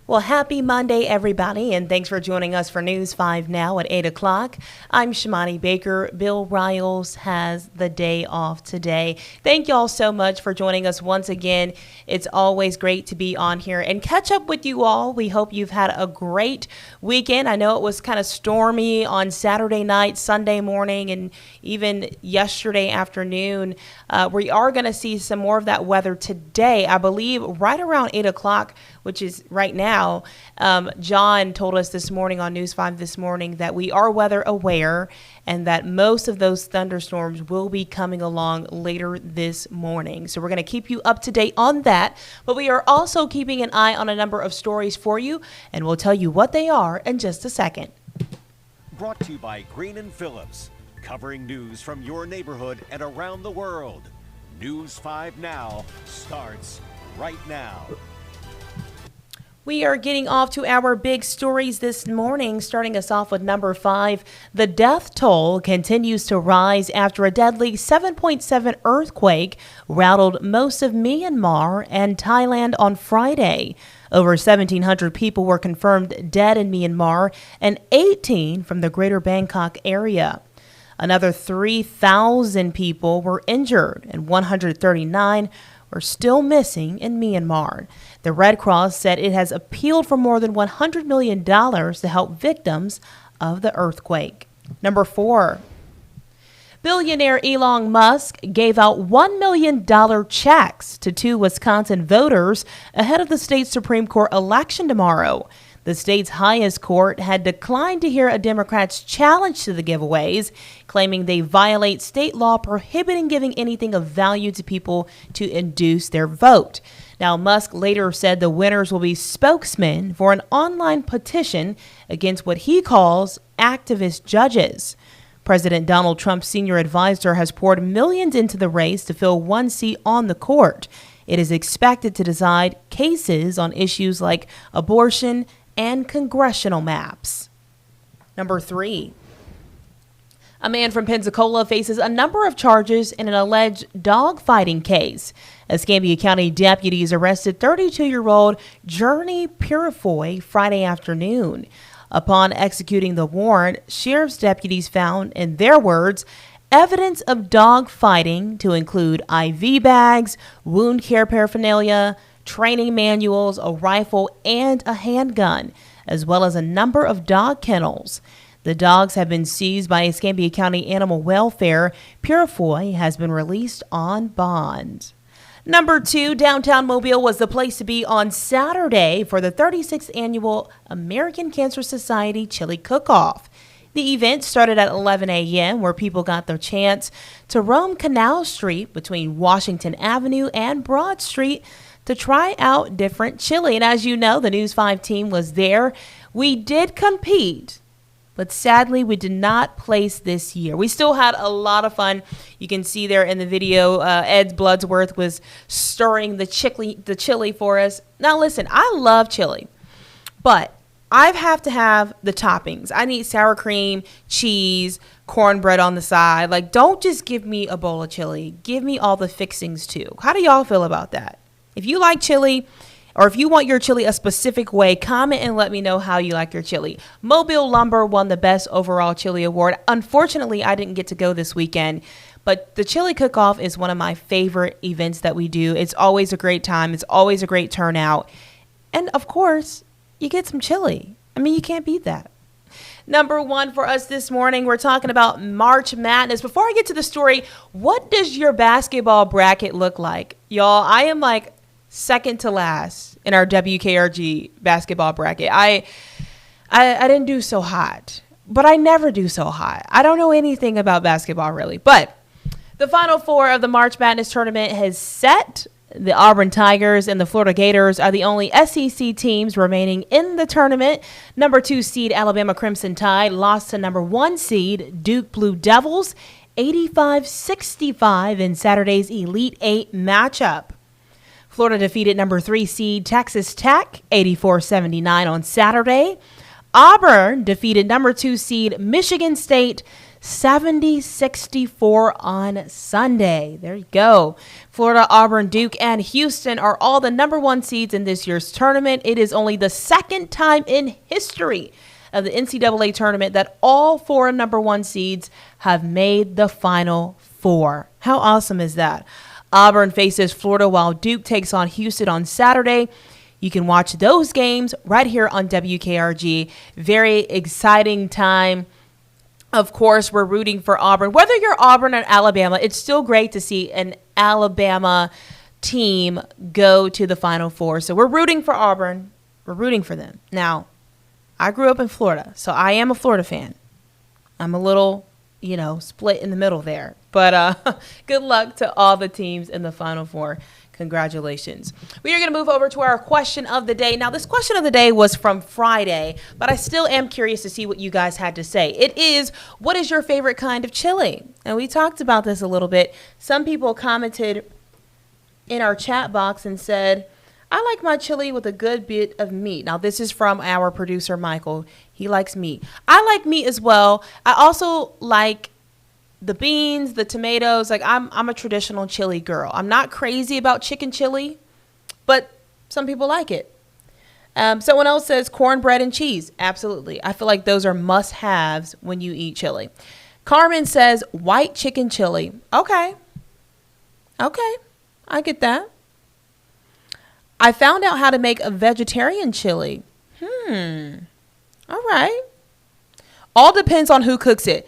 Well, happy Monday, everybody, and thanks for joining us for News 5 Now at 8 o'clock. I'm Shimani Baker. Bill Riles has the day off today. Thank y'all so much for joining us once again. It's always great to be on here and catch up with you all. We hope you've had a great weekend. I know it was kind of stormy on Saturday night, Sunday morning, and even yesterday afternoon. We are going to see some more of that weather today, I believe, right around 8 o'clock, which is right now. John told us this morning on News 5 this morning that we are weather aware and that most of those thunderstorms will be coming along later this morning. So we're going to keep you up to date on that. But we are also keeping an eye on a number of stories for you, and we'll tell you what they are in just a second. Brought to you by Green & Phillips, covering news from your neighborhood and around the world. News 5 Now starts right now. We are getting off to our big stories this morning, starting us off with number 5. The death toll continues to rise after a deadly 7.7 earthquake rattled most of Myanmar and Thailand on Friday. Over 1,700 people were confirmed dead in Myanmar and 18 from the greater Bangkok area. Another 3,000 people were injured and 139 are still missing in Myanmar. The Red Cross said it has appealed for more than $100 million to help victims of the earthquake. Number 4. Billionaire Elon Musk gave out $1 million checks to 2 Wisconsin voters ahead of the state's Supreme Court election tomorrow. The state's highest court had declined to hear a Democrat's challenge to the giveaways, claiming they violate state law prohibiting giving anything of value to people to induce their vote. Now, Musk later said the winners will be spokesmen for an online petition against what he calls activist judges. President Donald Trump's senior advisor has poured millions into the race to fill one seat on the court. It is expected to decide cases on issues like abortion and congressional maps. Number 3. A man from Pensacola faces a number of charges in an alleged dogfighting case. Escambia County deputies arrested 32-year-old Journey Purifoy Friday afternoon. Upon executing the warrant, sheriff's deputies found, in their words, evidence of dog fighting to include IV bags, wound care paraphernalia, training manuals, a rifle, and a handgun, as well as a number of dog kennels. The dogs have been seized by Escambia County Animal Welfare. Purifoy has been released on bond. Number 2, downtown Mobile was the place to be on Saturday for the 36th annual American Cancer Society Chili Cook-Off. The event started at 11 a.m., where people got their chance to roam Canal Street between Washington Avenue and Broad Street to try out different chili. And as you know, the News 5 team was there. We did compete, but sadly, we did not place this year. We still had a lot of fun. You can see there in the video, Ed Bloodsworth was stirring the chili for us. Now, listen, I love chili, but I have to have the toppings. I need sour cream, cheese, cornbread on the side. Like, don't just give me a bowl of chili. Give me all the fixings, too. How do y'all feel about that? If you like chili, or if you want your chili a specific way, comment and let me know how you like your chili. Mobile Lumber won the Best Overall Chili Award. Unfortunately, I didn't get to go this weekend, but the Chili Cook-Off is one of my favorite events that we do. It's always a great time. It's always a great turnout. And, of course, you get some chili. I mean, you can't beat that. Number 1 for us this morning, we're talking about March Madness. Before I get to the story, what does your basketball bracket look like? Y'all, I am like second to last in our WKRG basketball bracket. I didn't do so hot, but I never do so hot. I don't know anything about basketball really, but the Final Four of the March Madness tournament has set. The Auburn Tigers and the Florida Gators are the only SEC teams remaining in the tournament. Number 2 seed Alabama Crimson Tide lost to number 1 seed Duke Blue Devils 85-65 in Saturday's Elite 8 matchup. Florida defeated number 3 seed Texas Tech 84-79 on Saturday. Auburn defeated number 2 seed Michigan State 70-64 on Sunday. There you go. Florida, Auburn, Duke, and Houston are all the number one seeds in this year's tournament. It is only the second time in history of the NCAA tournament that all four number one seeds have made the Final Four. How awesome is that? Auburn faces Florida while Duke takes on Houston on Saturday. You can watch those games right here on WKRG. Very exciting time. Of course, we're rooting for Auburn. Whether you're Auburn or Alabama, it's still great to see an Alabama team go to the Final Four. So we're rooting for Auburn. We're rooting for them. Now, I grew up in Florida, so I am a Florida fan. I'm a little, split in the middle there. But good luck to all the teams in the Final Four. Congratulations. We are going to move over to our question of the day. Now, this question of the day was from Friday, but I still am curious to see what you guys had to say. It is, what is your favorite kind of chili? And we talked about this a little bit. Some people commented in our chat box and said, I like my chili with a good bit of meat. Now, this is from our producer, Michael. He likes meat. I like meat as well. I also like the beans, the tomatoes. Like I'm a traditional chili girl. I'm not crazy about chicken chili, but some people like it. Someone else says cornbread and cheese. Absolutely. I feel like those are must-haves when you eat chili. Carmen says white chicken chili. Okay. I get that. I found out how to make a vegetarian chili. All right. All depends on who cooks it.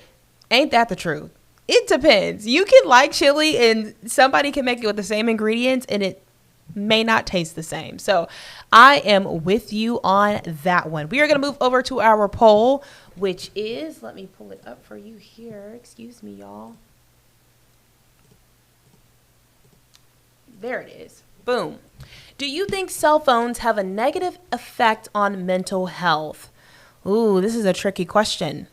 Ain't that the truth? It depends. You can like chili and somebody can make it with the same ingredients and it may not taste the same. So I am with you on that one. We are going to move over to our poll, which is, let me pull it up for you here. Excuse me, y'all. There it is. Boom. Do you think cell phones have a negative effect on mental health? Ooh, this is a tricky question.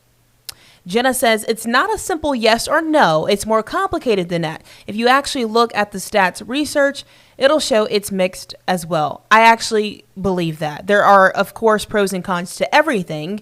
Jenna says it's not a simple yes or no. It's more complicated than that. If you actually look at the stats research, it'll show it's mixed as well. I actually believe that. There are, of course, pros and cons to everything.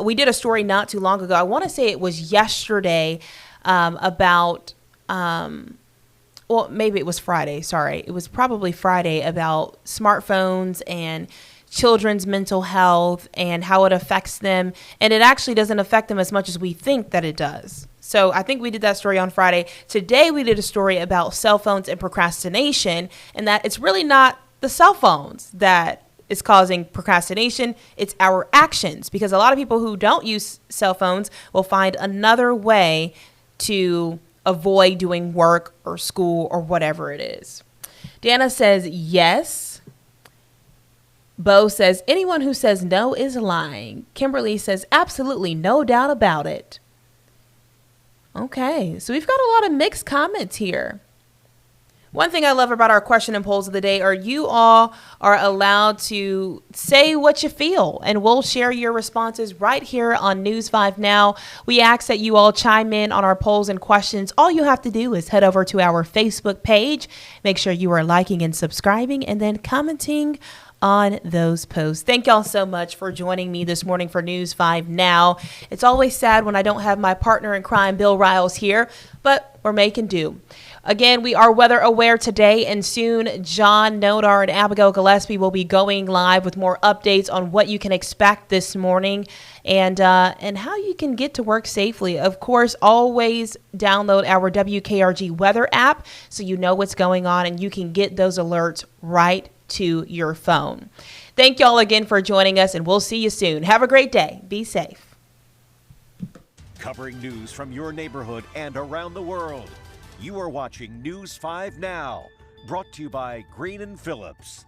We did a story not too long ago. I want to say it was yesterday about, well, maybe it was Friday. Sorry. It was probably Friday about smartphones and children's mental health and how it affects them. And it actually doesn't affect them as much as we think that it does. So I think we did that story on Friday. Today, we did a story about cell phones and procrastination, and that it's really not the cell phones that is causing procrastination. It's our actions, because a lot of people who don't use cell phones will find another way to avoid doing work or school or whatever it is. Dana says yes. Bo says, anyone who says no is lying. Kimberly says, absolutely, no doubt about it. Okay, so we've got a lot of mixed comments here. One thing I love about our question and polls of the day are you all are allowed to say what you feel, and we'll share your responses right here on News 5 Now. We ask that you all chime in on our polls and questions. All you have to do is head over to our Facebook page. Make sure you are liking and subscribing and then commenting on those posts. Thank y'all so much for joining me this morning for News 5 Now. It's always sad when I don't have my partner in crime, Bill Riles, here, but we're making do. Again, we are weather aware today, and soon John Nodar and Abigail Gillespie will be going live with more updates on what you can expect this morning and how you can get to work safely. Of course, always download our WKRG weather app so you know what's going on and you can get those alerts right to your phone. Thank y'all again for joining us, and we'll see you soon. Have a great day. Be safe. Covering news from your neighborhood and around the world. You are watching News 5 Now, brought to you by Green & Phillips.